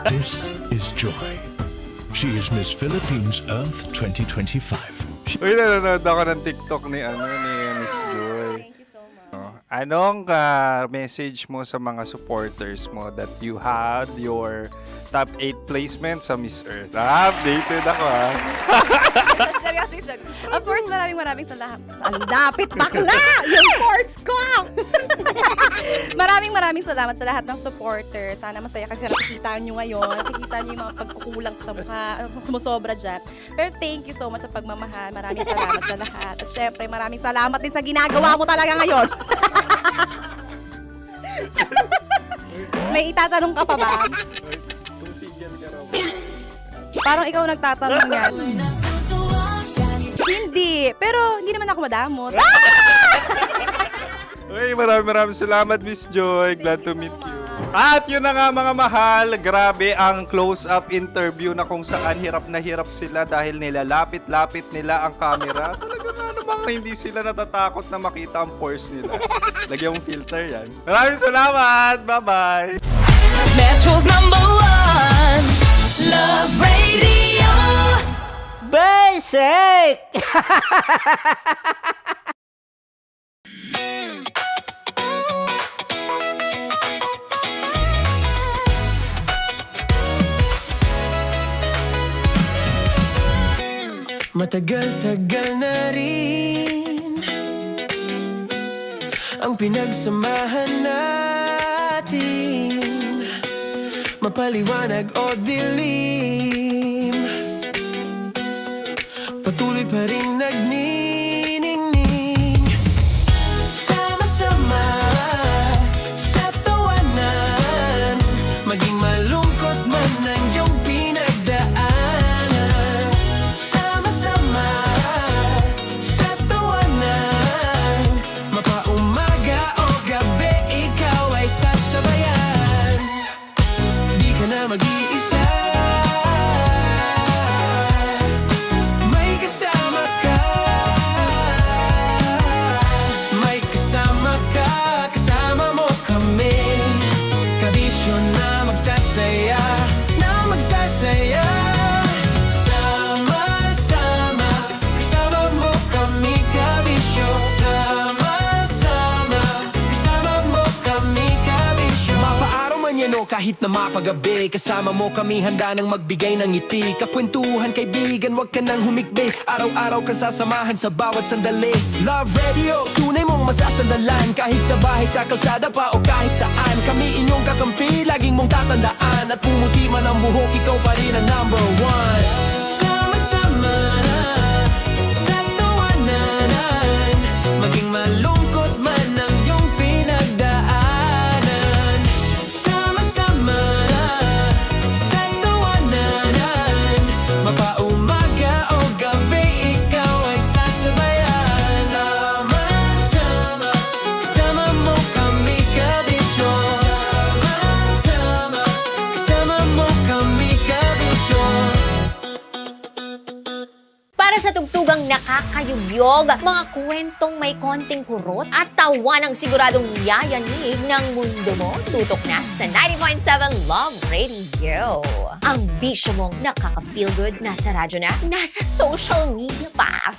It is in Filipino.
This is Joy. She is Miss Philippines Earth 2025. Uy, nanonood ako ng TikTok ni Miss Joy. Thank you so much. Anong message mo sa mga supporters mo that you had your top 8 placement sa Miss Earth? Updated ako Seryoso. Of course, maraming salamat. Sa lapit bakla! Yung course ko! maraming salamat sa lahat ng supporters. Sana masaya kasi nakikita nyo ngayon. Nakikita nyo yung mga pagkukulang ko sa mukha. Sumusobra dyan. Pero thank you so much sa pagmamahal. Maraming salamat sa lahat. At syempre, maraming salamat din sa ginagawa mo talaga ngayon. May itatanong ka pa ba? Parang ikaw nagtatanong yan. Hindi. Pero hindi naman ako madamot. Uy, maraming salamat, Miss Joy. Glad to meet you. At yun na nga mga mahal, grabe ang close-up interview na kung saan hirap na hirap sila dahil nilalapit-lapit nila ang camera. Talagang ano bang hindi sila natatakot na makita ang pores nila. Lagyan mong filter yan. Maraming salamat! Bye-bye! Metro's #1 Love Radio. Basic! Matagal-tagal na rin ang pinagsamahan natin, mapaliwanag o dilim, patuloy pa rin nagniningning. Sama-sama sa tawanan, maging malungkot man ang iyong pinagdaanan. Sama-sama sa tawanan, mapaumaga o gabi, ikaw ay sasabayan. Di ka na mag-iisa, may kasama ka. May kasama ka, kasama mo kami. Kabisyo na magsasaya, na magsasaya. Sama-sama, kasama mo kami, kabisyo. Sama-sama, kasama mo kami, kabisyo. Mapaaraw man yan o kahit na mapagabi, kasama mo kami, handa nang magbigay ng ngiti. Kakwentuhan, kaibigan, wag ka nang humikbi. Araw-araw ka sasamahan sa bawat sandali. Love Radio, tunay mong masasandalan. Kahit sa bahay, sa kalsada pa o kahit saan, kami inyong kakampi, laging mong tatandaan. At pumuti man ang buhok, ikaw pa rin ang #1. Sama-sama sa tawanan, maging malungkot man ang iyong pinagdaanan. Sama-sama sa tawanan, mapaumaga o gabi, ikaw ay sasabayan. Sama-sama, kasama mo kami, kabisyo. Sama-sama, kasama mo kami, kabisyo. Para sa tugtugang nakakayugyog, mga kwentong may konting kurot at tawa ng siguradong yayanig ng mundo mo, tutok na sa 90.7 Love Radio. Ang bisyo mong nakaka-feel good, nasa radyo na, nasa social media pa.